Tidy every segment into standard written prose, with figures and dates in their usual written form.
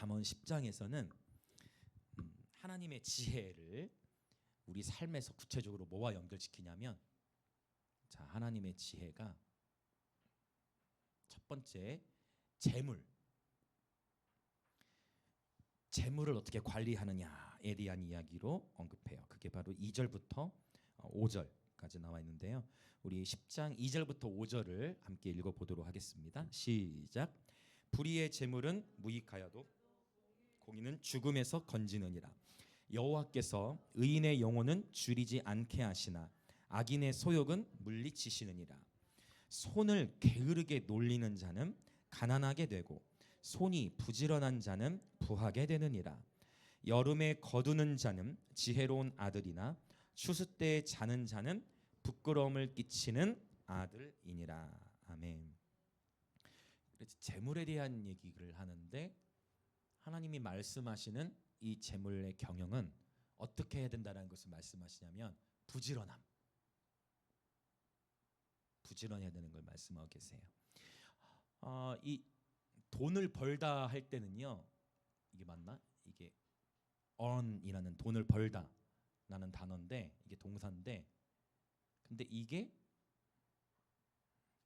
잠언 10장에서는 하나님의 지혜를 우리 삶에서 구체적으로 뭐와 연결시키냐면, 자, 하나님의 지혜가 첫 번째 재물을 어떻게 관리하느냐에 대한 이야기로 언급해요. 그게 바로 2절부터 5절까지 나와 있는데요. 우리 10장 2절부터 5절을 함께 읽어보도록 하겠습니다. 시작. 불의의 재물은 무익하여도 공의는 죽음에서 건지느니라. 여호와께서 의인의 영혼은 줄이지 않게 하시나 악인의 소욕은 물리치시느니라. 손을 게으르게 놀리는 자는 가난하게 되고 손이 부지런한 자는 부하게 되느니라. 여름에 거두는 자는 지혜로운 아들이나 추수 때에 자는 자는 부끄러움을 끼치는 아들이니라. 아멘. 그래서 재물에 대한 얘기를 하는데, 하나님이 말씀하시는 이 재물의 경영은 어떻게 해야 된다는 것을 말씀하시냐면 부지런해야 되는 걸 말씀하고 계세요. 이 돈을 벌다 할 때는요, 이게 맞나? 이게 earn이라는 돈을 벌다라는 단어인데, 이게 동사인데, 근데 이게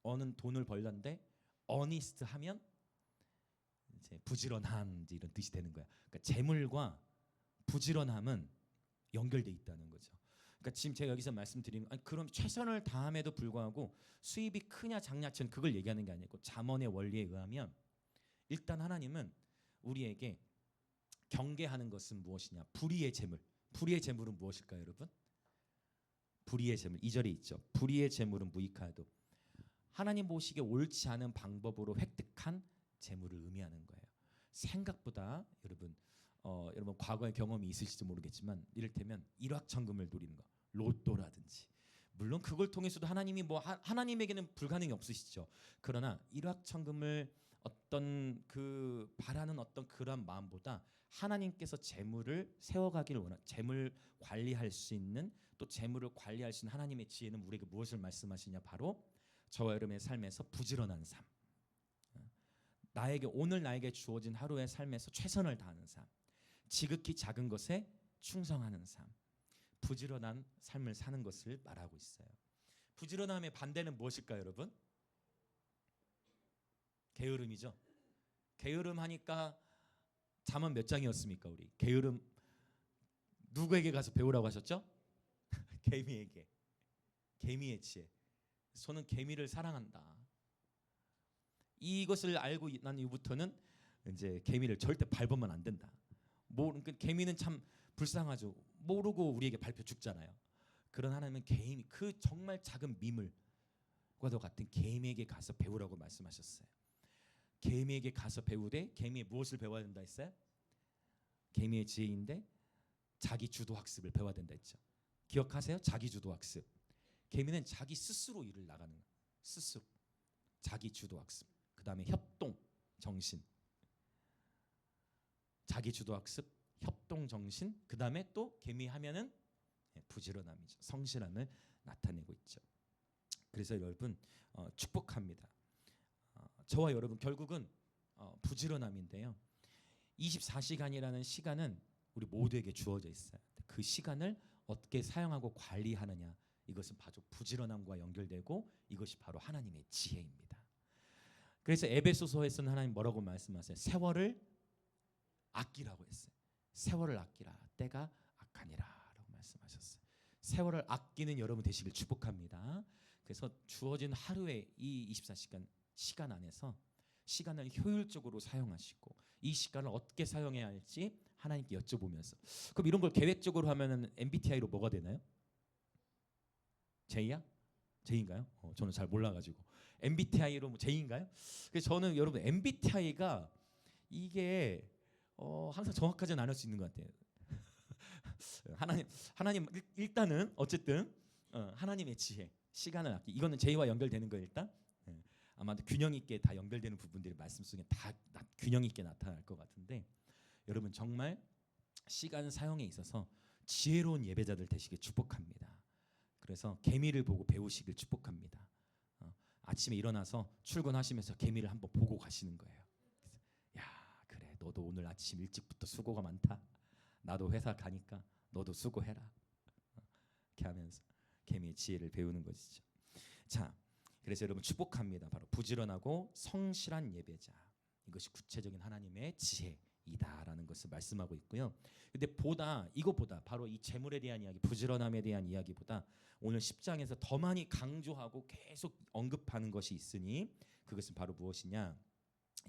earn은 돈을 벌다인데 honest 하면 이제 부지런한 이런 뜻이 되는 거야. 그러니까 재물과 부지런함은 연결돼 있다는 거죠. 그러니까 지금 제가 여기서 말씀드리는, 그럼 최선을 다함에도 불구하고 수입이 크냐 작냐는 그걸 얘기하는 게 아니고, 잠언의 원리에 의하면 일단 하나님은 우리에게 경계하는 것은 무엇이냐? 불의의 재물. 불의의 재물은 무엇일까요, 여러분? 불의의 재물 2절에 있죠. 불의의 재물은 무익하여도 하나님 보시기에 옳지 않은 방법으로 획득한 재물을 의미하는 거예요. 생각보다 여러분 과거의 경험이 있으실지 모르겠지만, 이를테면 일확천금을 노리는 거, 로또라든지, 물론 그걸 통해서도 하나님이 하나님에게는 불가능이 없으시죠. 그러나 일확천금을 어떤 그 바라는 어떤 그런 마음보다 하나님께서 재물을 세워가기를 재물 관리할 수 있는, 또 재물을 관리할 수 있는 하나님의 지혜는 우리에게 무엇을 말씀하시냐? 바로 저와 여러분의 삶에서 부지런한 삶, 오늘 나에게 주어진 하루의 삶에서 최선을 다하는 삶, 지극히 작은 것에 충성하는 삶, 부지런한 삶을 사는 것을 말하고 있어요. 부지런함의 반대는 무엇일까요, 여러분? 게으름이죠. 게으름 하니까 잠언 몇 장이었습니까? 우리 게으름 누구에게 가서 배우라고 하셨죠? 개미에게. 개미의 지혜. 소는 개미를 사랑한다. 이것을 알고 난 이후부터는 이제 개미를 절대 밟으면 안 된다. 개미는 참 불쌍하죠. 모르고 우리에게 밟혀 죽잖아요. 그런 하나님은 개미, 그 정말 작은 미물과도 같은 개미에게 가서 배우라고 말씀하셨어요. 개미에게 가서 배우되, 개미의 무엇을 배워야 된다 했어요? 개미의 지혜인데 자기 주도 학습을 배워야 된다 했죠. 기억하세요? 자기 주도 학습. 개미는 자기 스스로 일을 나가는 거예요. 스스로 자기 주도 학습. 그 다음에 협동 정신. 자기 주도 학습, 협동 정신. 그 다음에 또 개미 하면은 부지런함이죠. 성실함을 나타내고 있죠. 그래서 여러분 축복합니다. 저와 여러분 결국은 부지런함인데요. 24시간이라는 시간은 우리 모두에게 주어져 있어요. 그 시간을 어떻게 사용하고 관리하느냐, 이것은 바로 부지런함과 연결되고, 이것이 바로 하나님의 지혜입니다. 그래서 에베소서에서는 하나님 뭐라고 말씀하세요? 세월을 아끼라고 했어요. 세월을 아끼라, 때가 악하니라 라고 말씀하셨어요. 세월을 아끼는 여러분 되시길 축복합니다. 그래서 주어진 하루의 이 24시간 시간 안에서 시간을 효율적으로 사용하시고, 이 시간을 어떻게 사용해야 할지 하나님께 여쭤보면서, 그럼 이런 걸 계획적으로 하면은 MBTI로 뭐가 되나요? J야? J인가요? 저는 잘 몰라가지고 MBTI로 J인가요? 그래서 저는 여러분 MBTI가 이게 항상 정확하지는 않을 수 있는 것 같아요. 하나님 일단은 어쨌든 하나님의 지혜, 시간을 아끼, 이거는 J와 연결되는 거예요. 일단 아마도 균형 있게 다 연결되는 부분들이 말씀 속에 다 균형 있게 나타날 것 같은데, 여러분 정말 시간 사용에 있어서 지혜로운 예배자들 되시길 축복합니다. 그래서 개미를 보고 배우시길 축복합니다. 아침에 일어나서 출근하시면서 개미를 한번 보고 가시는 거예요. 그래서, 야 그래, 너 너도 오늘 아침 일찍부터 수고가 많다. 나도 회사 가니까 너도 수고해라. 이렇게 하면서 개미의 지혜를 배우는 것이죠. 자, 그래서 여러분 축복합니다. 바로 부지런하고 성실한 예배자. 이것이 구체적인 하나님의 지혜이다라는 것을 말씀하고 있고요. 근데 이거보다 바로 이 재물에 대한 이야기, 부지런함에 대한 이야기보다 오늘 10장에서 더 많이 강조하고 계속 언급하는 것이 있으니 그것은 바로 무엇이냐?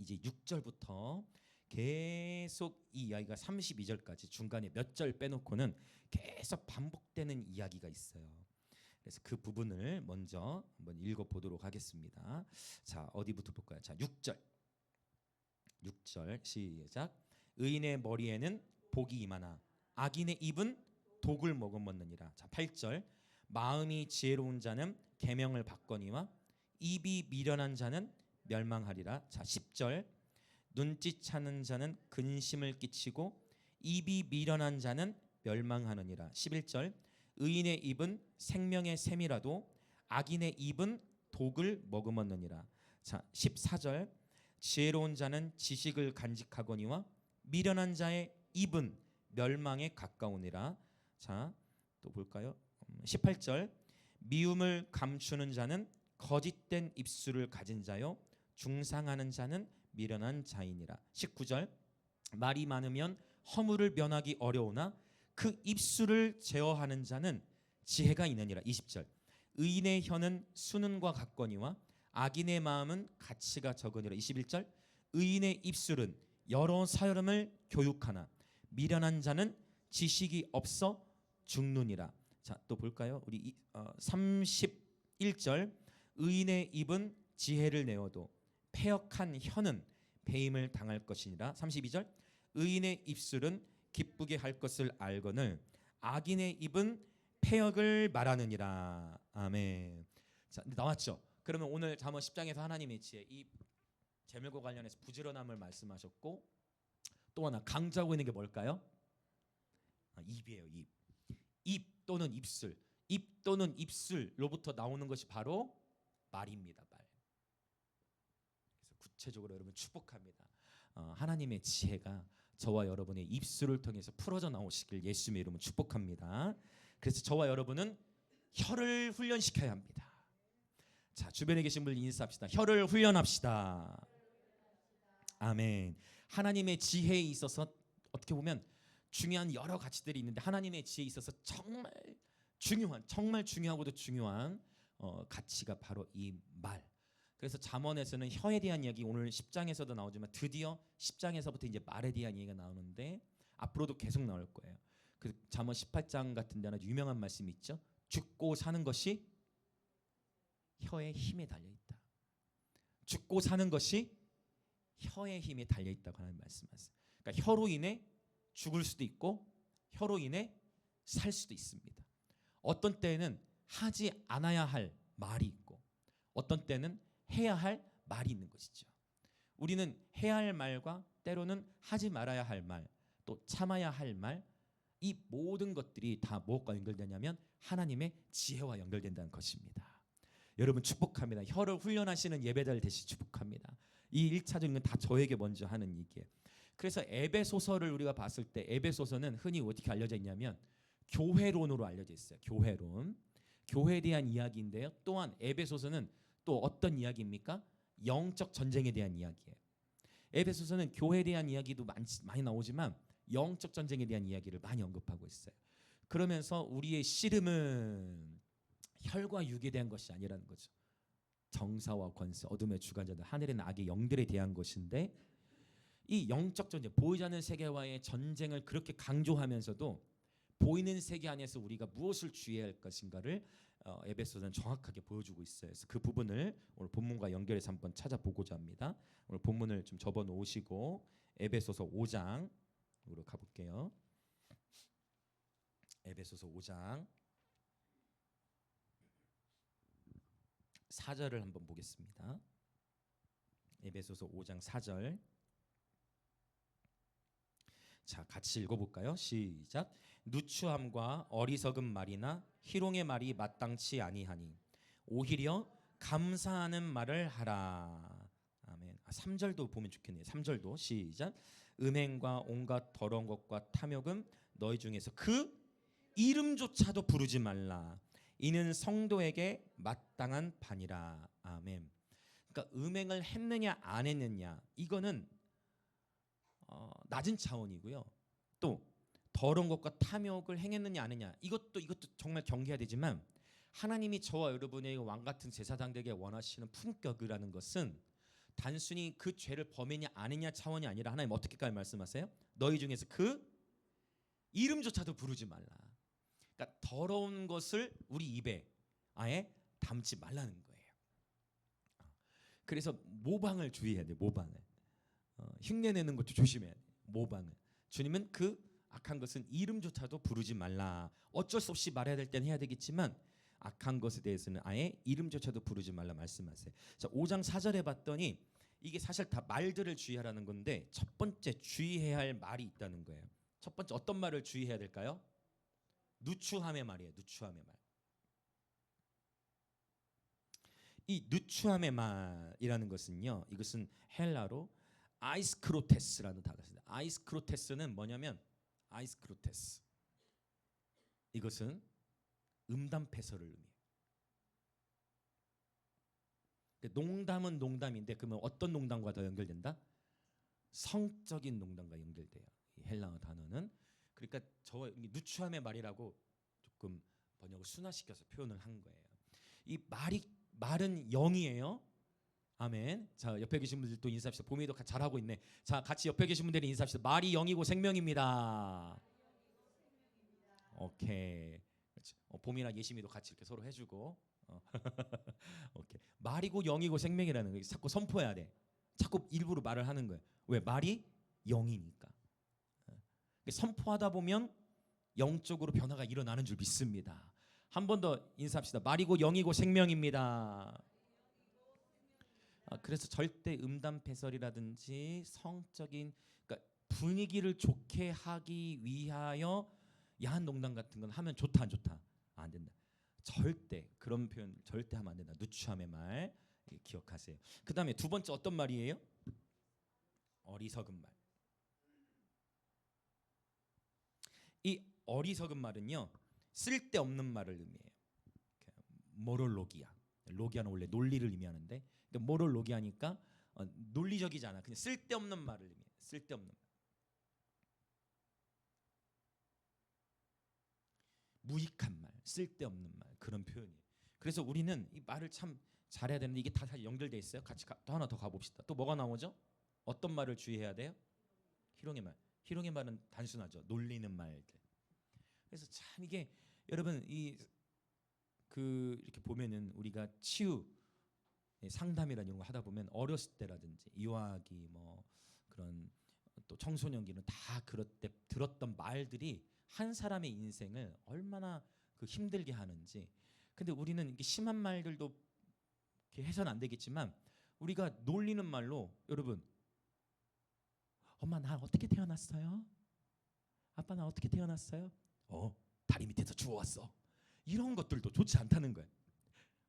이제 6절부터 계속 이 이야기가 32절까지 중간에 몇 절 빼놓고는 계속 반복되는 이야기가 있어요. 그래서 그 부분을 먼저 한번 읽어보도록 하겠습니다. 자, 어디부터 볼까요? 자, 6절 시작. 의인의 머리에는 복이 임하나 악인의 입은 독을 머금었느니라. 자, 8절. 마음이 지혜로운 자는 계명을 받거니와 입이 미련한 자는 멸망하리라. 자, 10절. 눈짓하는 자는 근심을 끼치고 입이 미련한 자는 멸망하느니라. 11절. 의인의 입은 생명의 샘이라도 악인의 입은 독을 머금었느니라. 자, 14절. 지혜로운 자는 지식을 간직하거니와 미련한 자의 입은 멸망에 가까우니라. 자, 또 볼까요? 18절. 미움을 감추는 자는 거짓된 입술을 가진 자요 중상하는 자는 미련한 자이니라. 19절. 말이 많으면 허물을 면하기 어려우나 그 입술을 제어하는 자는 지혜가 있느니라. 20절. 의인의 혀는 수는과 같거니와 악인의 마음은 가치가 적으니라. 21절. 의인의 입술은 여러 사람을 교육하나 미련한 자는 지식이 없어 죽느니라. 자, 또 볼까요? 우리 31절. 의인의 입은 지혜를 내어도 패역한 혀는 배임을 당할 것이니라. 32절. 의인의 입술은 기쁘게 할 것을 알거늘 악인의 입은 패역을 말하느니라. 아멘. 자, 나왔죠? 그러면 오늘 잠언 10장에서 하나님의 지혜, 이 재물과 관련해서 부지런함을 말씀하셨고 또 하나 강조하고 있는 게 뭘까요? 입이에요. 입 또는 입술. 입 또는 입술로부터 나오는 것이 바로 말입니다. 말. 그래서 구체적으로 여러분 축복합니다. 하나님의 지혜가 저와 여러분의 입술을 통해서 풀어져 나오시길 예수님의 이름으로 축복합니다. 그래서 저와 여러분은 혀를 훈련시켜야 합니다. 자, 주변에 계신 분들 인사합시다. 혀를 훈련합시다. 아멘. 하나님의 지혜에 있어서 어떻게 보면 중요한 여러 가치들이 있는데 하나님의 지혜에 있어서 정말 중요하고도 중요한 가치가 바로 이 말. 그래서 잠언에서는 혀에 대한 이야기 오늘 10장에서도 나오지만 드디어 10장에서부터 이제 말에 대한 얘기가 나오는데 앞으로도 계속 나올 거예요. 그 잠언 18장 같은 데는 유명한 말씀이 있죠. 죽고 사는 것이 혀의 힘에 달려 있다. 죽고 사는 것이 혀의 힘에 달려 있다고 하는 말씀하세요. 그러니까 혀로 인해 죽을 수도 있고 혀로 인해 살 수도 있습니다. 어떤 때는 하지 않아야 할 말이 있고 어떤 때는 해야 할 말이 있는 것이죠. 우리는 해야 할 말과 때로는 하지 말아야 할 말, 또 참아야 할 말, 이 모든 것들이 다 무엇과 연결되냐면 하나님의 지혜와 연결된다는 것입니다. 여러분 축복합니다. 혀를 훈련하시는 예배자를 대신 축복합니다. 이 1차적인 건 다 저에게 먼저 하는 얘기예요. 그래서 에베소서를 우리가 봤을 때 에베소서는 흔히 어떻게 알려져 있냐면 교회론으로 알려져 있어요. 교회론. 교회에 대한 이야기인데요. 또한 에베소서는 또 어떤 이야기입니까? 영적 전쟁에 대한 이야기예요. 에베소서는 교회에 대한 이야기도 많이 나오지만 영적 전쟁에 대한 이야기를 많이 언급하고 있어요. 그러면서 우리의 씨름은 혈과 육에 대한 것이 아니라는 거죠. 정사와 권세, 어둠의 주관자들, 하늘의 악의 영들에 대한 것인데 이 영적 전쟁, 보이지 않는 세계와의 전쟁을 그렇게 강조하면서도 보이는 세계 안에서 우리가 무엇을 주의해야 할 것인가를 에베소서는 정확하게 보여주고 있어요. 그래서 그 부분을 오늘 본문과 연결해서 한번 찾아보고자 합니다. 오늘 본문을 좀 접어놓으시고 에베소서 5장으로 가볼게요. 에베소서 5장 4절을 한번 보겠습니다. 에베소서 5장 4절. 자, 같이 읽어볼까요? 시작. 누추함과 어리석은 말이나 희롱의 말이 마땅치 아니하니 오히려 감사하는 말을 하라. 아멘. 3절도 보면 좋겠네요. 3절도 시작. 음행과 온갖 더러운 것과 탐욕은 너희 중에서 그 이름조차도 부르지 말라. 이는 성도에게 마땅한 반이라. 아멘. 그러니까 음행을 했느냐 안 했느냐 이거는 낮은 차원이고요. 또 더러운 것과 탐욕을 행했느냐 안 했느냐 이것도 정말 경계해야 되지만 하나님이 저와 여러분의 왕 같은 제사장들에게 원하시는 품격이라는 것은 단순히 그 죄를 범했냐 안 했냐 차원이 아니라 하나님 어떻게까지 말씀하세요? 너희 중에서 그 이름조차도 부르지 말라. 그러니까 더러운 것을 우리 입에 아예 담지 말라는 거예요. 그래서 모방을 주의해야 돼. 모방을 흉내내는 것도 조심해야 돼. 모방을 주님은 그 악한 것은 이름조차도 부르지 말라. 어쩔 수 없이 말해야 될 때는 해야 되겠지만 악한 것에 대해서는 아예 이름조차도 부르지 말라 말씀하세요. 자, 5장 4절에 봤더니 이게 사실 다 말들을 주의하라는 건데 첫 번째 주의해야 할 말이 있다는 거예요. 첫 번째 어떤 말을 주의해야 될까요? 누추함의 말이에요. 누추함의 말. 이 누추함의 말이라는 것은요. 이것은 헬라로 아이스크로테스라는 단어가 있습니다. 아이스크로테스는 뭐냐면 아이스크로테스. 이것은 음담패설을 의미해요. 농담은 농담인데 그러면 어떤 농담과 더 연결된다? 성적인 농담과 연결돼요. 이 헬라어 단어는. 그러니까 저 누추함의 말이라고 조금 번역을 순화시켜서 표현을 한 거예요. 이 말은 영이에요. 아멘. 자, 옆에 계신 분들 또 인사합시다. 봄이도 잘하고 있네. 자, 같이 옆에 계신 분들이 인사합시다. 말이 영이고 생명입니다. 오케이. 그렇지. 봄이랑 예심이도 같이 이렇게 서로 해주고. 오케이. 말이고 영이고 생명이라는 거 자꾸 선포해야 돼. 자꾸 일부러 말을 하는 거예요. 왜? 말이 영이니까. 선포하다 보면 영적으로 변화가 일어나는 줄 믿습니다. 한 번 더 인사합시다. 말이고 영이고 생명입니다. 그래서 절대 음담패설이라든지 성적인 그러니까 분위기를 좋게 하기 위하여 야한 농담 같은 건 하면 좋다 안 좋다? 안 된다. 절대 그런 표현 절대 하면 안 된다. 누추함의 말 기억하세요. 그 다음에 두 번째 어떤 말이에요? 어리석은 말. 이 어리석은 말은요 쓸데없는 말을 의미해요. 모럴로기아. 로기아는 원래 논리를 의미하는데 모럴로기아니까 논리적이지 않아. 그냥 쓸데없는 말을 의미해요. 쓸데없는 말. 무익한 말, 쓸데없는 말 그런 표현이에요. 그래서 우리는 이 말을 참 잘해야 되는데 이게 다 연결돼 있어요. 같이 또 하나 더 가봅시다. 또 뭐가 나오죠? 어떤 말을 주의해야 돼요? 희롱의 말. 희롱의 말은 단순하죠. 놀리는 말들. 그래서 참 이게 여러분 이렇게 보면은 우리가 치유 상담이라는 이런 거 하다 보면 어렸을 때라든지 이화기 뭐 그런 또 청소년기는 다 그럴 때 들었던 말들이 한 사람의 인생을 얼마나 그 힘들게 하는지. 근데 우리는 이게 심한 말들도 이렇게 해서는 안 되겠지만 우리가 놀리는 말로 여러분 엄마 나 어떻게 태어났어요? 아빠 나 어떻게 태어났어요? 다리 밑에서 주워왔어. 이런 것들도 좋지 않다는 거예요.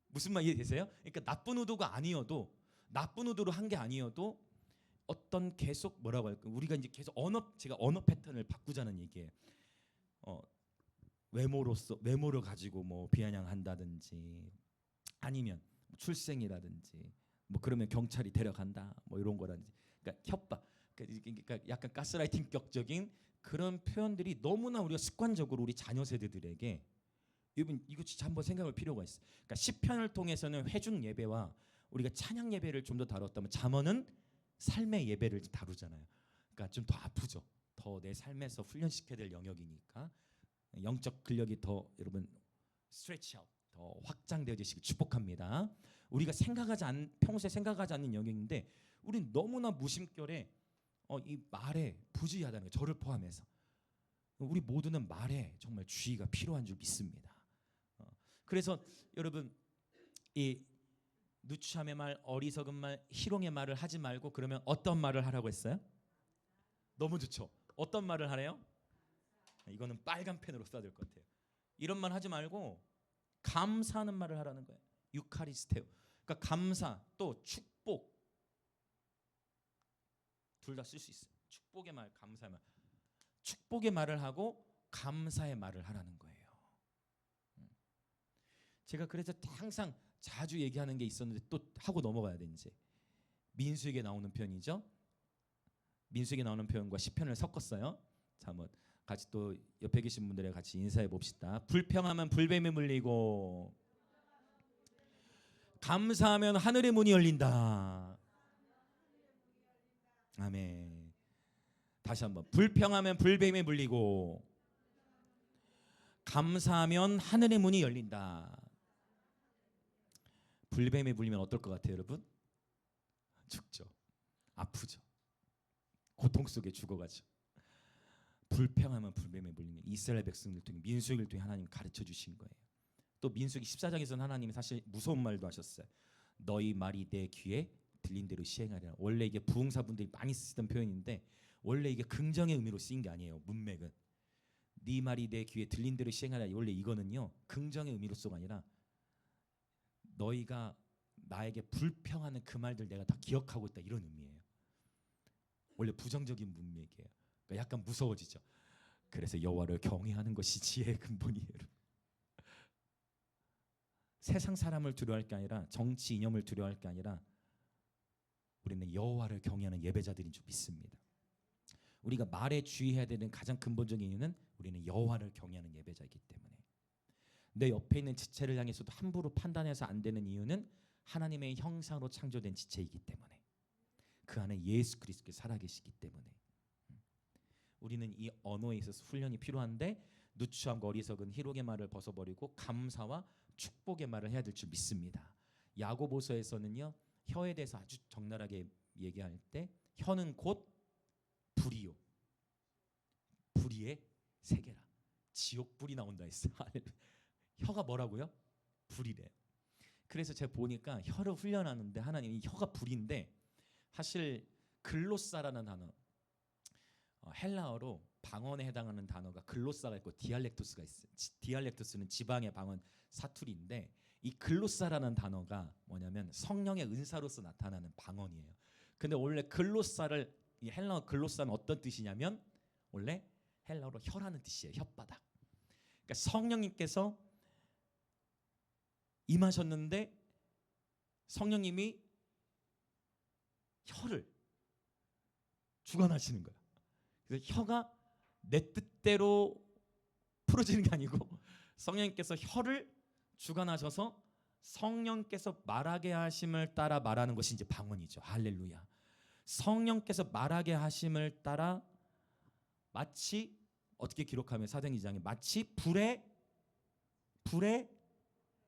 무슨 말 이해되세요? 그러니까 나쁜 의도가 아니어도 나쁜 의도로 한 게 아니어도 어떤 계속 뭐라고 할까? 우리가 이제 계속 제가 언어 패턴을 바꾸자는 얘기예요. 외모를 가지고 뭐 비아냥한다든지 아니면 출생이라든지 뭐 그러면 경찰이 데려간다 뭐 이런 거라든지 그러니까 협박 그러니까 약간 가스라이팅격적인 그런 표현들이 너무나 우리가 습관적으로 우리 자녀 세대들에게 여러분 이거 진짜 한번 생각할 필요가 있어요. 그러니까 시편을 통해서는 회중 예배와 우리가 찬양 예배를 좀 더 다뤘다면 잠언은 삶의 예배를 다루잖아요. 그러니까 좀 더 아프죠. 더 내 삶에서 훈련시켜야 될 영역이니까 영적 근력이 더 여러분 스트레치아웃 더 확장되어지시길 축복합니다. 우리가 평소에 생각하지 않는 영역인데 우리는 너무나 무심결에 이 말에 부주의하다는 거예요. 저를 포함해서 우리 모두는 말에 정말 주의가 필요한 줄 믿습니다. 그래서 여러분 이 누추함의 말, 어리석은 말, 희롱의 말을 하지 말고 그러면 어떤 말을 하라고 했어요? 너무 좋죠. 어떤 말을 하래요? 이거는 빨간 펜으로 써야 될 것 같아요. 이런 말 하지 말고 감사하는 말을 하라는 거예요. 유카리스테오. 그러니까 감사 또 축복 둘 다 쓸 수 있어요. 축복의 말, 감사의 말. 축복의 말을 하고 감사의 말을 하라는 거예요. 제가 그래서 항상 자주 얘기하는 게 있었는데 또 하고 넘어가야 돼 이제. 민수에게 나오는 표현이죠. 민수에게 나오는 표현과 시편을 섞었어요. 자, 한번 같이 또 옆에 계신 분들에 같이 인사해 봅시다. 불평하면 불뱀에 물리고 감사하면 하늘의 문이 열린다. 아멘. 다시 한번. 불평하면 불뱀에 물리고 감사하면 하늘의 문이 열린다. 불뱀에 물리면 어떨 것 같아요, 여러분? 죽죠. 아프죠. 고통 속에 죽어가죠. 불평하면 불뱀에 물리면 이스라엘 백성들 통해 민수기를 통해 하나님 가르쳐 주신 거예요. 또 민수기 14장에서는 하나님이 사실 무서운 말도 하셨어요. 너희 말이 내 귀에 들린 대로 시행하리라. 원래 이게 부흥사분들이 많이 쓰던 표현인데 원래 이게 긍정의 의미로 쓰인 게 아니에요. 문맥은 네 말이 내 귀에 들린 대로 시행하리라. 원래 이거는요 긍정의 의미로서가 아니라 너희가 나에게 불평하는 그 말들 내가 다 기억하고 있다 이런 의미예요. 원래 부정적인 문맥이에요. 그러니까 약간 무서워지죠. 그래서 여호와를 경외하는 것이 지혜의 근본이에요. 세상 사람을 두려워할 게 아니라 정치 이념을 두려워할 게 아니라 우리는 여호와를 경외하는 예배자들인 줄 믿습니다. 우리가 말에 주의해야 되는 가장 근본적인 이유는 우리는 여호와를 경외하는 예배자이기 때문에. 내 옆에 있는 지체를 향해서도 함부로 판단해서 안 되는 이유는 하나님의 형상으로 창조된 지체이기 때문에. 그 안에 예수 그리스도께서 살아계시기 때문에. 우리는 이 언어에 있어서 훈련이 필요한데 누추함과 어리석은 희록의 말을 벗어버리고 감사와 축복의 말을 해야 될 줄 믿습니다. 야고보서에서는요 혀에 대해서 아주 적나라하게 얘기할 때 혀는 곧 불이요 불의의 세계라. 지옥불이 나온다 했어. 혀가 뭐라고요? 불이래. 그래서 제가 보니까 혀를 훈련하는데 하나님이 혀가 불인데 사실 글로사라는 단어 헬라어로 방언에 해당하는 단어가 글로사가 있고 디알렉토스가 있어요. 디알렉토스는 지방의 방언 사투리인데 이 글로사라는 단어가 뭐냐면 성령의 은사로서 나타나는 방언이에요. 근데 원래 글로사를 이 헬라어 글로사는 어떤 뜻이냐면 원래 헬라어로 혀라는 뜻이에요. 혓바닥. 그러니까 성령님께서 임하셨는데 성령님이 혀를 주관하시는 거야. 그래서 혀가 내 뜻대로 풀어지는 게 아니고 성령님께서 혀를 주관하셔서 성령께서 말하게 하심을 따라 말하는 것이 이제 방언이죠. 할렐루야. 성령께서 말하게 하심을 따라 마치 어떻게 기록하면 사도행 2장에 마치 불의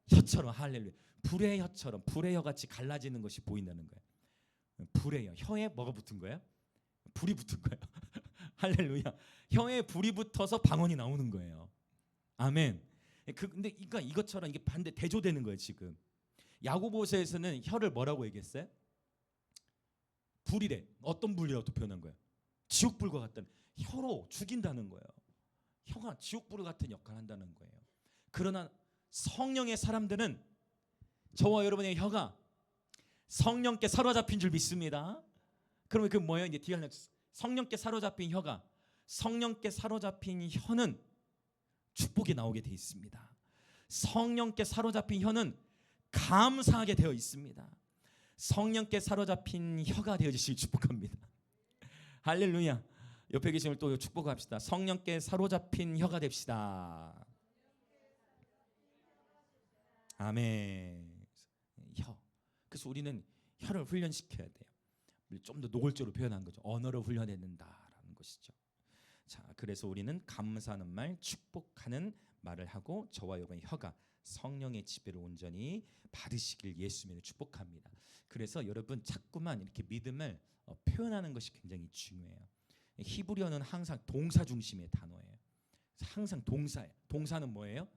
혀처럼 할렐루야. 불의 혀처럼 불의 혀같이 갈라지는 것이 보인다는 거예요. 불의 혀. 혀에 뭐가 붙은 거예요? 불이 붙은 거예요. 할렐루야. 혀에 불이 붙어서 방언이 나오는 거예요. 아멘. 근데 그러니까 이것처럼 이게 반대 대조되는 거예요, 지금. 야고보서에서는 혀를 뭐라고 얘기했어요? 불이래. 어떤 불이라고 표현한 거예요? 지옥불과 같다는. 혀로 죽인다는 거예요. 혀가 지옥불 같은 역할을 한다는 거예요. 그러나 성령의 사람들은 저와 여러분의 혀가 성령께 사로잡힌 줄 믿습니다. 그러면 그 뭐예요? 이제 디알렉토스. 성령께 사로잡힌 혀가 성령께 사로잡힌 혀는 축복이 나오게 되어 있습니다. 성령께 사로잡힌 혀는 감사하게 되어 있습니다. 성령께 사로잡힌 혀가 되어주시길 축복합니다. 할렐루야. 옆에 계신 분을 또 축복합시다. 성령께 사로잡힌 혀가 됩시다. 아멘. 혀. 그래서 우리는 혀를 훈련시켜야 돼요. 좀 더 노골적으로 표현한 거죠. 언어를 훈련해야 된다라는 것이죠. 자, 그래서 우리는 감사하는 말, 축복하는 말을 하고 저와 여러분의 혀가 성령의 지배를 온전히 받으시길 예수님을 축복합니다. 그래서 여러분 자꾸만 이렇게 믿음을 표현하는 것이 굉장히 중요해요. 히브리어는 항상 동사 중심의 단어예요. 항상 동사예요. 동사는 뭐예요?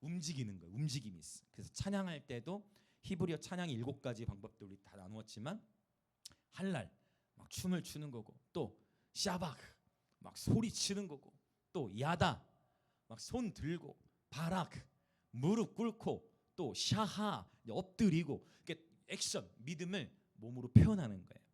움직이는 거예요. 움직임이 있어. 그래서 찬양할 때도 히브리어 찬양 7가지 방법들 우리 다 나누었지만 할랄 막 춤을 추는 거고 또 샤박 막 소리 치는 거고 또 야다 막 손 들고 바락 무릎 꿇고 또 샤하 엎드리고 이렇게 액션 믿음을 몸으로 표현하는 거예요.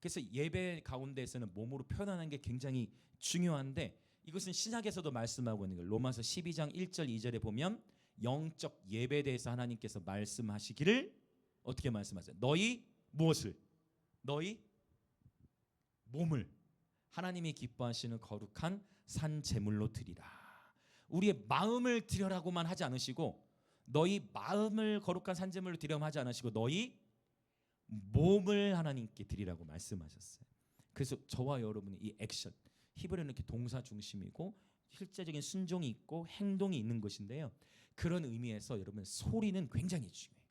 그래서 예배 가운데에서는 몸으로 표현하는 게 굉장히 중요한데 이것은 신약에서도 말씀하고 있는 거예요. 로마서 12장 1절 2절에 보면 영적 예배에 대해서 하나님께서 말씀하시기를 어떻게 말씀하세요? 너희 무엇을? 너희 몸을 하나님이 기뻐하시는 거룩한 산 제물로 드리라. 우리의 마음을 드려라고만 하지 않으시고 너희 마음을 거룩한 산 제물로 드리라고 하지 않으시고 너희 몸을 하나님께 드리라고 말씀하셨어요. 그래서 저와 여러분의 이 액션, 히브리어는 이렇게 동사 중심이고 실제적인 순종이 있고 행동이 있는 것인데요. 그런 의미에서 여러분 소리는 굉장히 중요해요.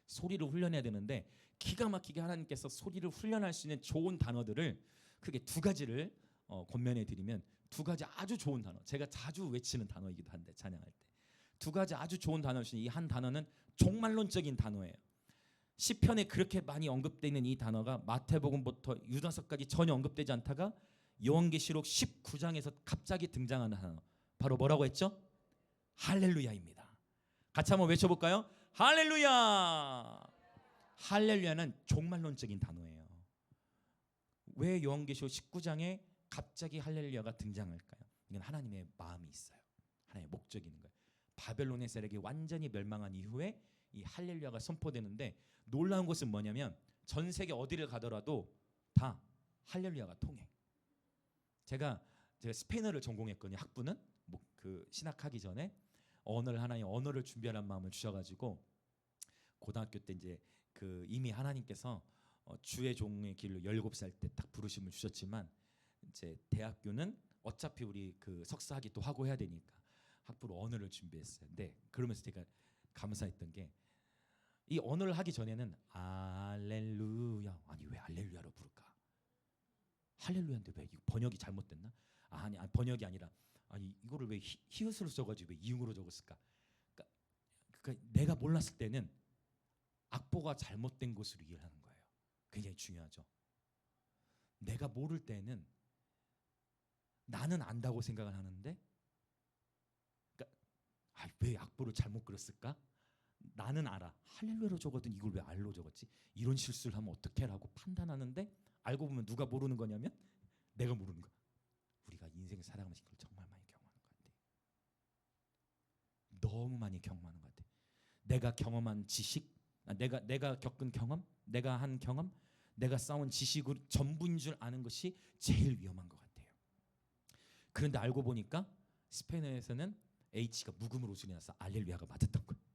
소리를 훈련해야 되는데 기가 막히게 하나님께서 소리를 훈련할 수 있는 좋은 단어들을 크게 두 가지를 권면해 드리면 두 가지 아주 좋은 단어, 제가 자주 외치는 단어이기도 한데 찬양할 때 두 가지 아주 좋은 단어를 주신 이 한 단어는 종말론적인 단어예요. 시편에 그렇게 많이 언급되어 있는 이 단어가 마태복음부터 유다서까지 전혀 언급되지 않다가 요한계시록 19장에서 갑자기 등장하는 단어, 바로 뭐라고 했죠? 할렐루야입니다. 같이 한번 외쳐볼까요? 할렐루야. 할렐루야는 종말론적인 단어예요. 왜 요한계시록 19장에 갑자기 할렐루야가 등장할까요? 이건 하나님의 마음이 있어요. 하나님의 목적이 있는 거예요. 바벨론의 세력이 완전히 멸망한 이후에 이 할렐루야가 선포되는데 놀라운 것은 뭐냐면 전 세계 어디를 가더라도 다 할렐루야가 통해. 제가 스페인어를 전공했거든요. 학부는 그 신학하기 전에 하나님 언어를 준비하라는 마음을 주셔가지고 고등학교 때 이제 그 이미 하나님께서 주의 종의 길로 17살 때 딱 부르심을 주셨지만 이제 대학교는 어차피 우리 그 석사학위 또 하고 해야 되니까 학부로 언어를 준비했어요. 근데 그러면서 제가 감사했던 게 이 언어를 하기 전에는 할렐루야, 아니 왜 할렐루야로 부를까? 할렐루야인데 왜 이거 번역이 잘못됐나? 아니 번역이 아니라 아니 이거를 왜 히읗으로 써가지고 왜 이응으로 적었을까? 그러니까 내가 몰랐을 때는 악보가 잘못된 것으로 이해를 하는 거예요. 굉장히 중요하죠. 내가 모를 때는 나는 안다고 생각을 하는데 그러니까 왜 악보를 잘못 그렸을까? 나는 알아. 할렐루야로 적었더니 이걸 왜 알로 적었지? 이런 실수를 하면 어떻게 라고 판단하는데 알고 보면 누가 모르는 거냐면 내가 모르는 거야. 우리가 인생 살아가면서 이걸 정말 많이 경험하는 것 같아. 너무 많이 경험하는 것 같아. 내가 경험한 지식, 내가 겪은 경험, 내가 한 경험, 내가 쌓은 지식으로 전부인 줄 아는 것이 제일 위험한 것 같아요. 그런데 알고 보니까 스페인어에서는 H가 묵음으로 소리 나서 알렐루야가 맞았던 거예요.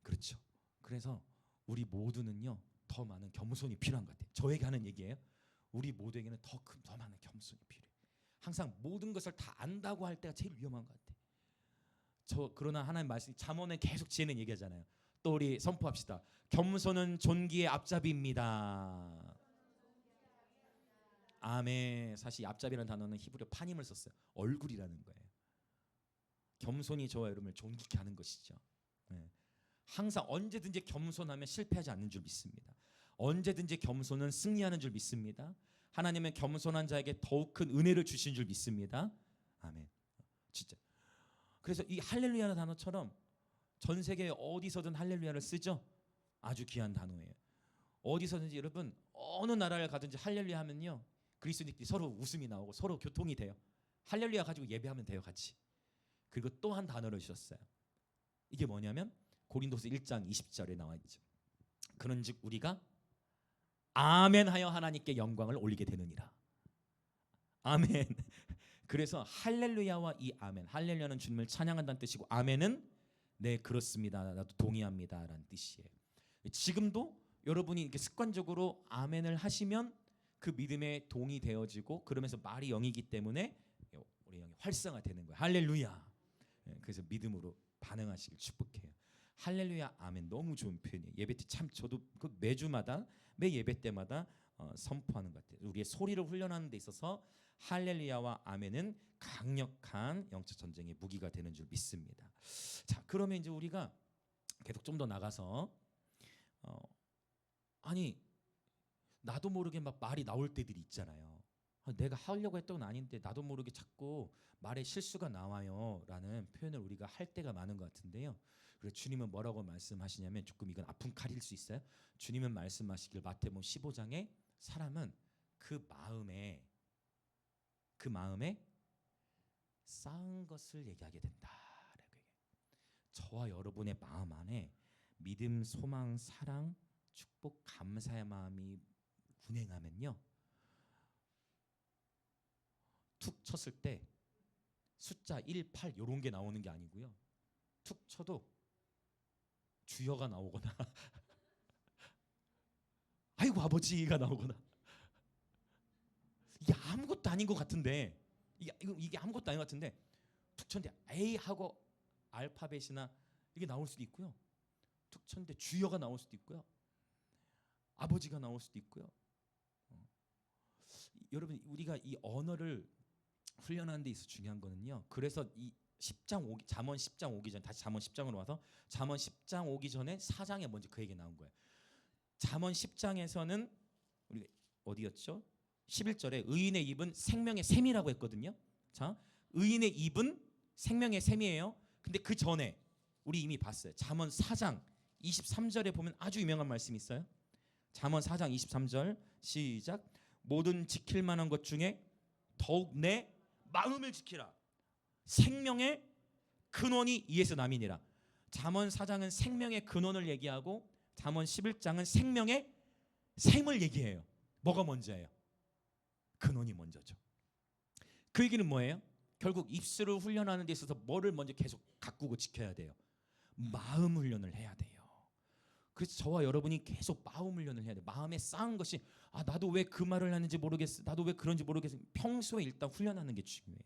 그렇죠. 그래서 우리 모두는요 더 많은 겸손이 필요한 것 같아요. 저에게 하는 얘기예요. 우리 모두에게는 더 많은 겸손이 필요해. 항상 모든 것을 다 안다고 할 때가 제일 위험한 것 같아요. 그러나 하나님 말씀 잠언에 계속 지혜는 얘기하잖아요. 또 우리 선포합시다. 겸손은 존귀의 앞잡이입니다. 아멘. 사실 앞잡이라는 단어는 히브리어 파님을 썼어요. 얼굴이라는 거예요. 겸손이 저와 여러분을 존귀케 하는 것이죠. 네. 항상 언제든지 겸손하면 실패하지 않는 줄 믿습니다. 언제든지 겸손은 승리하는 줄 믿습니다. 하나님은 겸손한 자에게 더욱 큰 은혜를 주신 줄 믿습니다. 아멘. 진짜. 그래서 이 할렐루야라는 단어처럼 전 세계 어디서든 할렐루야를 쓰죠. 아주 귀한 단어예요. 어디서든지 여러분 어느 나라를 가든지 할렐루야 하면요 그리스도인들이 서로 웃음이 나오고 서로 교통이 돼요. 할렐루야 가지고 예배하면 돼요 같이. 그리고 또 한 단어를 주셨어요. 이게 뭐냐면 고린도서 1장 20절에 나와 있죠. 그런즉 우리가 아멘하여 하나님께 영광을 올리게 되느니라. 아멘. 그래서 할렐루야와 이 아멘, 할렐루야는 주님을 찬양한다는 뜻이고 아멘은 네 그렇습니다, 나도 동의합니다 라는 뜻이에요. 지금도 여러분이 이렇게 습관적으로 아멘을 하시면 그 믿음에 동의되어지고 그러면서 말이 영이기 때문에 우리 영이 활성화되는 거예요. 할렐루야. 그래서 믿음으로 반응하시길 축복해요. 할렐루야 아멘 너무 좋은 표현이에요. 예배 때 참 저도 그 매주마다 매 예배 때마다 선포하는 것 같아요. 우리의 소리를 훈련하는 데 있어서 할렐루야와 아멘은 강력한 영적 전쟁의 무기가 되는 줄 믿습니다. 자, 그러면 이제 우리가 계속 좀 더 나가서 아니 나도 모르게 막 말이 나올 때들이 있잖아요. 내가 하려고 했던 건 아닌데 나도 모르게 자꾸 말에 실수가 나와요 라는 표현을 우리가 할 때가 많은 것 같은데요. 그래서 주님은 뭐라고 말씀하시냐면, 조금 이건 아픈 칼일 수 있어요. 주님은 말씀하시길 마태복음 15장에 사람은 그 마음에 쌓은 것을 얘기하게 된다라고 얘기해요. 저와 여러분의 마음 안에 믿음, 소망, 사랑, 축복, 감사의 마음이 운행하면요, 툭 쳤을 때 숫자 1, 8 이런 게 나오는 게 아니고요, 툭 쳐도 주여가 나오거나 아이고 아버지가 나오거나, 이게 아무것도 아닌 것 같은데, 이게 아무것도 아닌 것 같은데 툭 쳤는데 A 하고 알파벳이나 이게 나올 수도 있고요, 툭 쳤는데 주여가 나올 수도 있고요, 아버지가 나올 수도 있고요. 여러분, 우리가 이 언어를 훈련하는 데 있어서 중요한 거는요, 그래서 이 10장 오기, 잠언 10장 오기 전, 다시 잠언 10장으로 와서 잠언 10장 오기 전에 4장에 먼저 그 얘기 나온 거예요. 잠언 10장에서는 우리 어디였죠? 11절에 의인의 입은 생명의 샘이라고 했거든요. 자, 의인의 입은 생명의 샘이에요. 근데 그 전에 우리 이미 봤어요. 잠언 4장 23절에 보면 아주 유명한 말씀이 있어요. 잠언 4장 23절 시작. 모든 지킬 만한 것 중에 더욱 내 마음을 지키라. 생명의 근원이 이에서 남이니라. 잠언 4장은 생명의 근원을 얘기하고 잠언 11장은 생명의 샘을 얘기해요. 뭐가 먼저예요? 근원이 먼저죠. 그 얘기는 뭐예요? 결국 입술을 훈련하는 데 있어서 뭐를 먼저 계속 가꾸고 지켜야 돼요? 마음 훈련을 해야 돼요. 그래서 저와 여러분이 계속 마음 훈련을 해야 돼요. 마음에 쌓은 것이, 나도 왜 그 말을 하는지 모르겠어, 나도 왜 그런지 모르겠어. 평소에 일단 훈련하는 게 중요해요.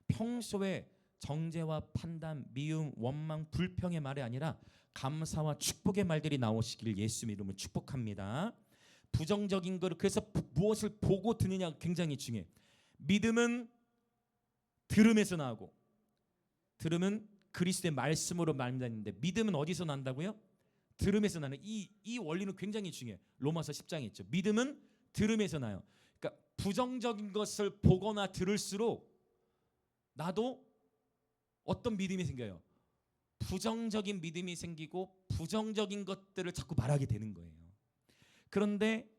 평소에 정죄와 판단, 미움, 원망, 불평의 말이 아니라 감사와 축복의 말들이 나오시기를 예수 이름으로 축복합니다. 부정적인 거를, 그래서 무엇을 보고 듣느냐가 굉장히 중요해요. 믿음은 들음에서 나오고, 들음은 그리스도의 말씀으로 말미암는데, 믿음은 어디서 난다고요? 들음에서 나는. 이 원리는 굉장히 중요해요. 로마서 10장에 있죠. 믿음은 들음에서 나요. 그러니까 부정적인 것을 보거나 들을수록 나도 어떤 믿음이 생겨요? 부정적인 믿음이 생기고 부정적인 것들을 자꾸 말하게 되는 거예요. 그런데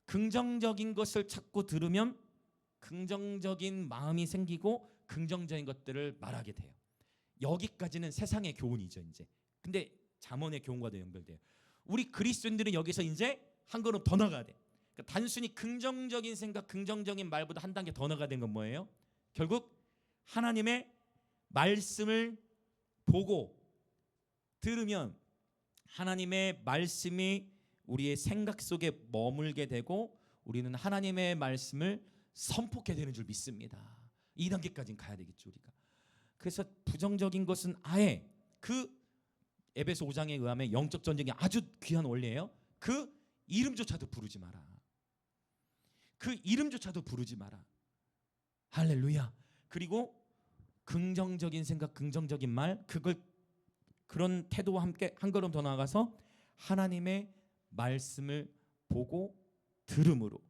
긍정적인 것을 자꾸 들으면 긍정적인 마음이 생기고 긍정적인 것들을 말하게 돼요. 여기까지는 세상의 교훈이죠, 이제. 근데 잠언의 교훈과도 연결돼요. 우리 그리스도인들은 여기서 이제 한 걸음 더 나가야 돼. 그러니까 단순히 긍정적인 생각, 긍정적인 말보다 한 단계 더 나가야 되는 건 뭐예요? 결국 하나님의 말씀을 보고 들으면 하나님의 말씀이 우리의 생각 속에 머물게 되고 우리는 하나님의 말씀을 선포하게 되는 줄 믿습니다. 이 단계까지는 가야 되겠죠, 우리가. 그래서 부정적인 것은 아예, 그 에베소 5장에 의하면 영적 전쟁이 아주 귀한 원리예요. 그 이름조차도 부르지 마라. 그 이름조차도 부르지 마라. 할렐루야. 그리고 긍정적인 생각, 긍정적인 말, 그런 태도와 함께 한 걸음 더 나아가서 하나님의 말씀을 보고 들음으로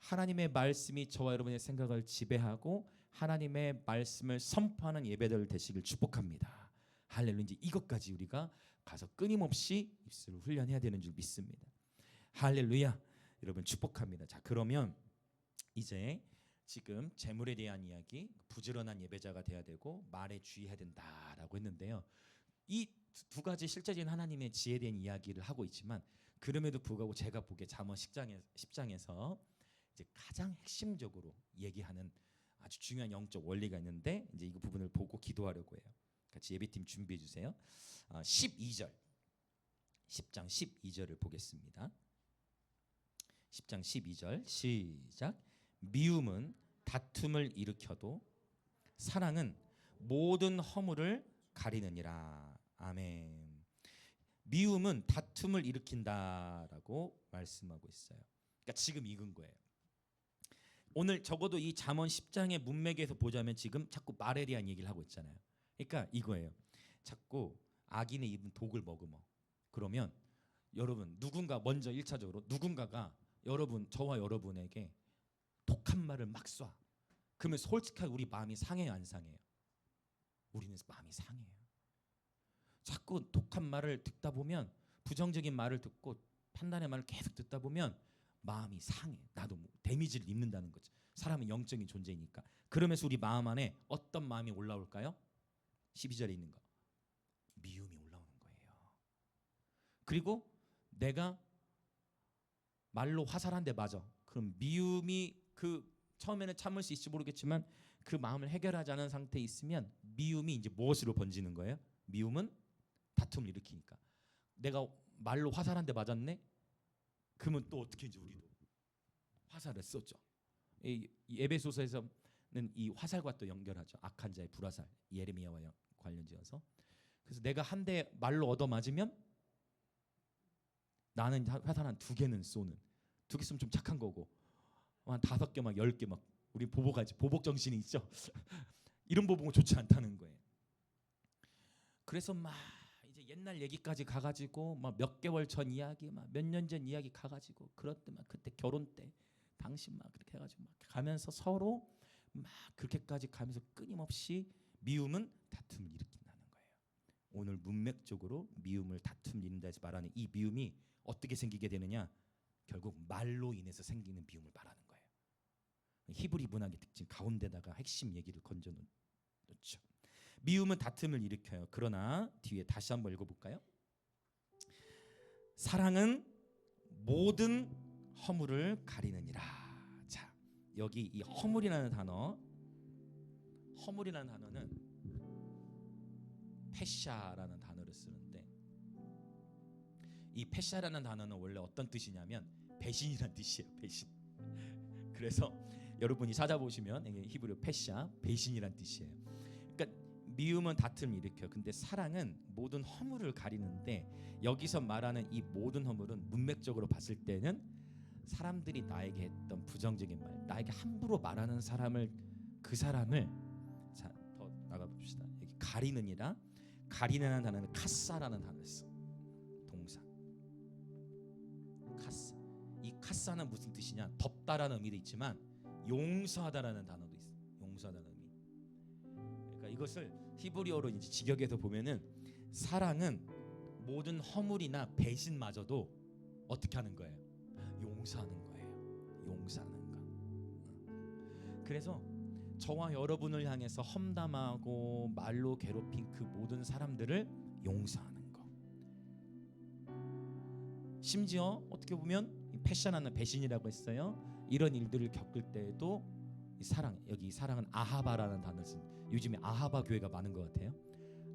하나님의 말씀이 저와 여러분의 생각을 지배하고 하나님의 말씀을 선포하는 예배들 되시길 축복합니다. 할렐루야. 이제 이것까지 우리가 가서 끊임없이 입술을 훈련해야 되는 줄 믿습니다. 할렐루야. 여러분 축복합니다. 자, 그러면 이제 지금 재물에 대한 이야기, 부지런한 예배자가 돼야 되고 말에 주의해야 된다라고 했는데요. 이 두 가지 실제적인 하나님의 지혜에 대한 이야기를 하고 있지만, 그럼에도 불구하고 제가 보기에 잠언 10장에서 이제 가장 핵심적으로 얘기하는 아주 중요한 영적 원리가 있는데, 이제 이 부분을 보고 기도하려고 해요. 같이 예배팀 준비해 주세요. 12절, 10장 12절을 보겠습니다. 10장 12절 시작. 미움은 다툼을 일으켜도 사랑은 모든 허물을 가리느니라. 아멘. 미움은 다툼을 일으킨다라고 말씀하고 있어요. 그러니까 지금 익은 거예요. 오늘 적어도 이 잠언 10장의 문맥에서 보자면 지금 자꾸 말에 대한 얘기를 하고 있잖아요. 그러니까 이거예요. 자꾸 악인의 입은 독을 머금어. 그러면 여러분, 누군가 먼저 1차적으로 누군가가 저와 여러분에게 독한 말을 막 쏴. 그러면 솔직하게 우리 마음이 상해요, 안 상해요? 우리는 마음이 상해요. 자꾸 독한 말을 듣다 보면, 부정적인 말을 듣고 판단의 말을 계속 듣다 보면 마음이 상해. 나도 데미지를 입는다는 거죠. 사람은 영적인 존재니까. 그러면서 우리 마음 안에 어떤 마음이 올라올까요? 12절에 있는 거, 미움이 올라오는 거예요. 그리고 내가 말로 화살한 대 맞아. 그럼 미움이, 그 처음에는 참을 수 있을지 모르겠지만 그 마음을 해결하지 않은 상태에 있으면 미움이 이제 무엇으로 번지는 거예요? 미움은 다툼을 일으키니까. 내가 말로 화살한 대 맞았네? 그러면 또 어떻게 이제 우리도 화살을 쏘죠. 이 에베소서에서는 이 화살과 또 연결하죠. 악한 자의 불화살, 예레미야와 관련지어서. 그래서 내가 한 대 말로 얻어 맞으면 나는 화살 한 2개는 쏘는, 2개 쏘면 좀 착한 거고, 한 5개 막 10개 막, 우리 보복하지, 보복 정신이 있죠. 이런 보복은 좋지 않다는 거예요. 그래서 막 이제 옛날 얘기까지 가가지고 막 몇 개월 전 이야기, 막 몇 년 전 이야기 가가지고, 그럴 때 막 그때 결혼 때 당신 막 그렇게 해가지고 막 가면서 서로 막 그렇게까지 가면서 끊임없이 미움은 다툼을 일으킨다는 거예요. 오늘 문맥적으로 미움을 다툼을 일으킨다 해서 말하는 이 미움이 어떻게 생기게 되느냐? 결국 말로 인해서 생기는 미움을 말하는 거예요. 히브리 문학의 특징 가운데다가 핵심 얘기를 건져 놓죠. 미움은 다툼을 일으켜요. 그러나 뒤에 다시 한번 읽어볼까요? 사랑은 모든 허물을 가리느니라. 자, 여기 이 허물이라는 단어는 페샤라는 단어를 쓰는데, 이 페샤라는 단어는 원래 어떤 뜻이냐면 배신이란 뜻이에요. 배신. 그래서 여러분이 찾아보시면 이게 히브리어 페샤, 배신이란 뜻이에요. 그러니까 미움은 다툼을 일으켜요. 근데 사랑은 모든 허물을 가리는데, 여기서 말하는 이 모든 허물은 문맥적으로 봤을 때는 사람들이 나에게 했던 부정적인 말, 나에게 함부로 말하는 사람을, 그 사람을, 자, 더 나가봅시다. 여기 가리느니라, 가리는 단어는 카사라는 단어를 써. 동사 카사. 이 카사는 무슨 뜻이냐? 덮다라는 의미도 있지만 용서하다라는 단어도 있어. 용서하다는 의미. 그러니까 이것을 히브리어로 이제 직역해서 보면은 사랑은 모든 허물이나 배신마저도 어떻게 하는 거예요? 용서하는 거예요. 용서하는 거. 그래서 저와 여러분을 향해서 험담하고 말로 괴롭힌 그 모든 사람들을 용서하는 거. 심지어 어떻게 보면 패션하는 배신이라고 했어요. 이런 일들을 겪을 때에도 이 사랑, 여기 사랑은 아하바라는 단어를 쓴, 요즘에 아하바 교회가 많은 것 같아요.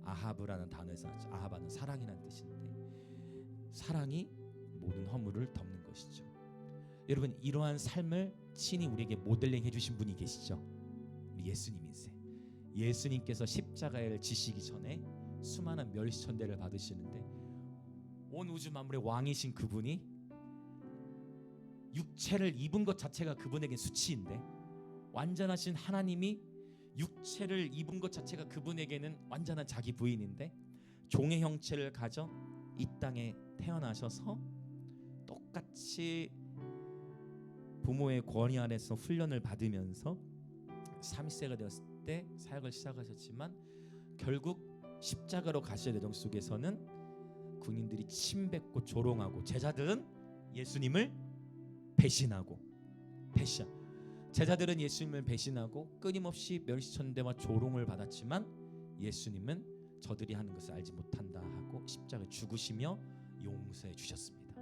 아하브라는 단어에서 나죠. 아하바는 사랑이라는 뜻인데, 사랑이 모든 허물을 덮는 것이죠. 여러분, 이러한 삶을 친히 우리에게 모델링 해주신 분이 계시죠. 우리 예수님이세요. 예수님께서 십자가를 지시기 전에 수많은 멸시천대를 받으시는데, 온 우주 만물의 왕이신 그분이 육체를 입은 것 자체가 그분에겐 수치인데, 완전하신 하나님이 육체를 입은 것 자체가 그분에게는 완전한 자기 부인인데, 종의 형체를 가져 이 땅에 태어나셔서 똑같이 부모의 권위 아래서 훈련을 받으면서 30세가 되었을 때 사역을 시작하셨지만, 결국 십자가로 가시의 여정 속에서는 군인들이 침뱉고 조롱하고, 제자들은 예수님을 배신하고, 제자들은 예수님을 배신하고 끊임없이 멸시천대와 조롱을 받았지만, 예수님은 저들이 하는 것을 알지 못한다 하고 십자가에 죽으시며 용서해 주셨습니다.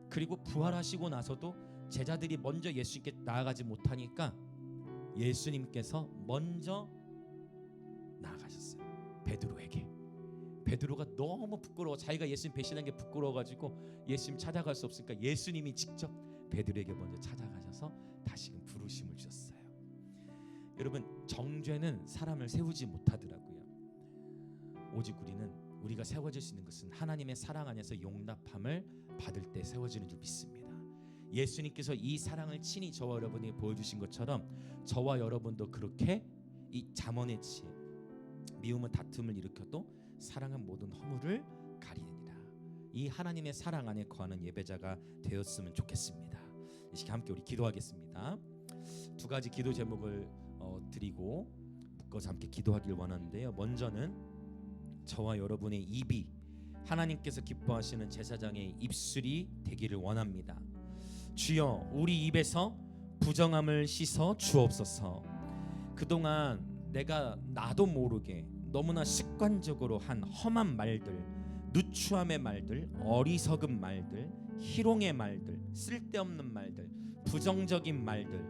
그리고 부활하시고 나서도 제자들이 먼저 예수님께 나아가지 못하니까 예수님께서 먼저 나아가셨어요. 베드로에게. 베드로가 너무 부끄러워, 자기가 예수님 배신한 게 부끄러워가지고 예수님 찾아갈 수 없으니까 예수님이 직접 베드로에게 먼저 찾아가셔서 다시금 부르심을 주셨어요. 여러분, 정죄는 사람을 세우지 못하더라고요. 오직 우리가 세워질 수 있는 것은 하나님의 사랑 안에서 용납함을 받을 때 세워지는 줄 믿습니다. 예수님께서 이 사랑을 친히 저와 여러분이 보여주신 것처럼 저와 여러분도 그렇게 이 잠언의 지혜, 미움은 다툼을 일으켜도 사랑은 모든 허물을 가리느니라, 이 하나님의 사랑 안에 거하는 예배자가 되었으면 좋겠습니다. 이 시간 함께 우리 기도하겠습니다. 2가지 기도 제목을 드리고 묶어서 함께 기도하길 원하는데요. 먼저는 저와 여러분의 입이 하나님께서 기뻐하시는 제사장의 입술이 되기를 원합니다. 주여 우리 입에서 부정함을 씻어 주옵소서. 그동안 내가 나도 모르게 너무나 습관적으로 한 험한 말들, 누추함의 말들, 어리석은 말들, 희롱의 말들, 쓸데없는 말들, 부정적인 말들,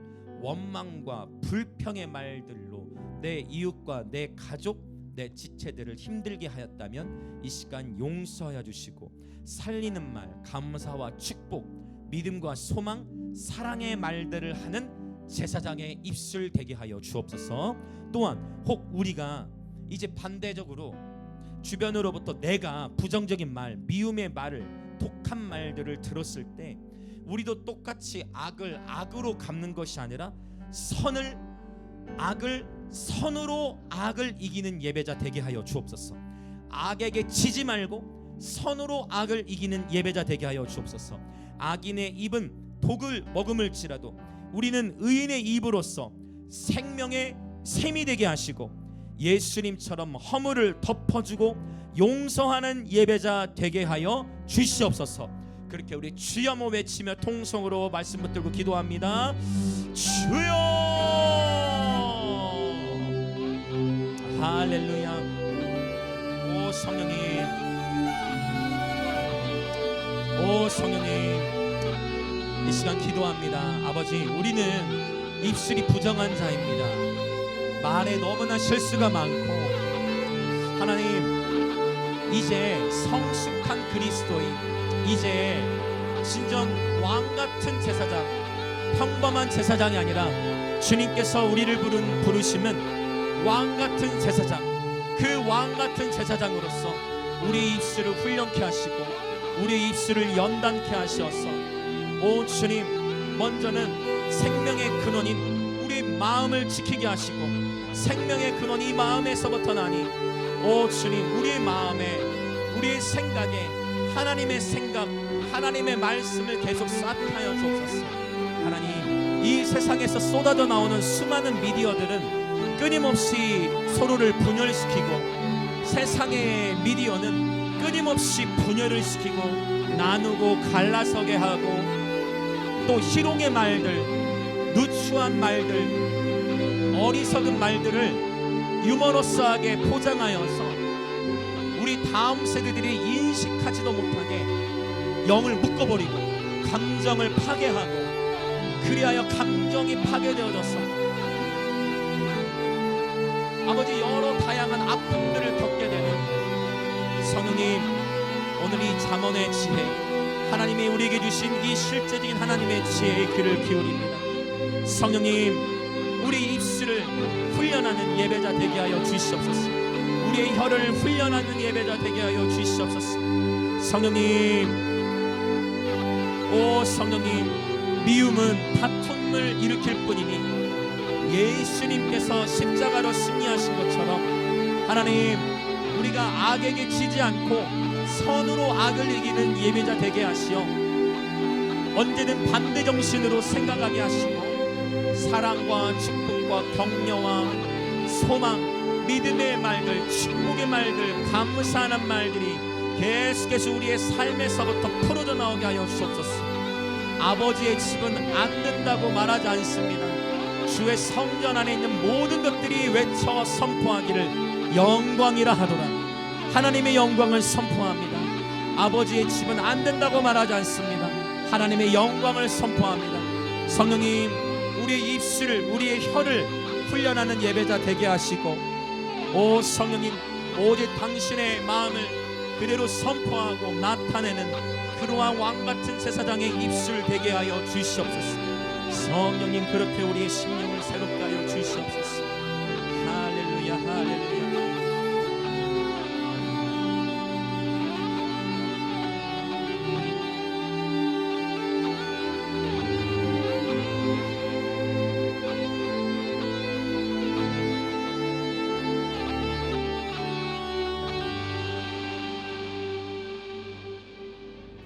원망과 불평의 말들로 내 이웃과 내 가족, 내 지체들을 힘들게 하였다면 이 시간 용서하여 주시고 살리는 말, 감사와 축복, 믿음과 소망, 사랑의 말들을 하는 제사장의 입술 되게 하여 주옵소서. 또한 혹 우리가 이제 반대적으로 주변으로부터 내가 부정적인 말, 미움의 말을, 독한 말들을 들었을 때 우리도 똑같이 악을 악으로 갚는 것이 아니라 선으로 악을 이기는 예배자 되게 하여 주옵소서. 악에게 지지 말고 선으로 악을 이기는 예배자 되게 하여 주옵소서. 악인의 입은 독을 머금을지라도 우리는 의인의 입으로서 생명의 샘이 되게 하시고 예수님처럼 허물을 덮어주고 용서하는 예배자 되게 하여 주시옵소서. 그렇게 우리 주여 한번 외치며 통성으로 말씀 붙들고 기도합니다. 주여, 할렐루야. 오 성령님, 오 성령님, 이 시간 기도합니다. 아버지, 우리는 입술이 부정한 자입니다. 말에 너무나 실수가 많고, 하나님 이제 성숙한 그리스도인, 이제 진정 왕같은 제사장, 평범한 제사장이 아니라 주님께서 우리를 부르시면 왕같은 제사장, 그 왕같은 제사장으로서 우리 입술을 훈련케 하시고 우리 입술을 연단케 하셔서 오 주님, 먼저는 생명의 근원인 우리 마음을 지키게 하시고 생명의 근원이 마음에서부터 나니 오 주님, 우리의 마음에, 우리의 생각에 하나님의 생각, 하나님의 말씀을 계속 쌓게 하여 주옵소서. 하나님, 이 세상에서 쏟아져 나오는 수많은 미디어들은 끊임없이 서로를 분열시키고, 세상의 미디어는 끊임없이 분열을 시키고 나누고 갈라서게 하고, 또 희롱의 말들, 누추한 말들, 어리석은 말들을 유머러스하게 포장하여서 우리 다음 세대들이 인식하지도 못하게 영을 묶어버리고 감정을 파괴하고, 그리하여 감정이 파괴되어져서 아버지 여러 다양한 아픔들을 겪게 되는 성령님, 오늘 이 잠언의 지혜, 하나님이 우리에게 주신 이 실제적인 하나님의 지혜의 귀를 기울입니다. 성령님, 우리 입술을 훈련하는 예배자 되게 하여 주시옵소서. 우리의 혀를 훈련하는 예배자 되게 하여 주시옵소서. 성령님, 오 성령님, 미움은 다툼을 일으킬 뿐이니 예수님께서 십자가로 승리하신 것처럼 하나님, 우리가 악에게 지지 않고 선으로 악을 이기는 예배자 되게 하시어 언제든 반대 정신으로 생각하게 하시고 사랑과 축복과 격려와 소망, 믿음의 말들, 축복의 말들, 감사하는 말들이 계속해서 우리의 삶에서부터 풀어져 나오게 하여 주옵소서. 아버지의 집은 안 된다고 말하지 않습니다. 주의 성전 안에 있는 모든 것들이 외쳐 선포하기를 영광이라 하도다. 하나님의 영광을 선포합니다. 아버지의 집은 안 된다고 말하지 않습니다. 하나님의 영광을 선포합니다. 성령님, 우리의 입술을, 우리의 혀를 훈련하는 예배자 되게 하시고 오 성령님, 오직 당신의 마음을 그대로 선포하고 나타내는 그러한 왕같은 제사장의 입술 되게 하여 주시옵소서. 성령님, 그렇게 우리의 심령을 새롭게 하여 주시옵소서. 할렐루야, 할렐루야.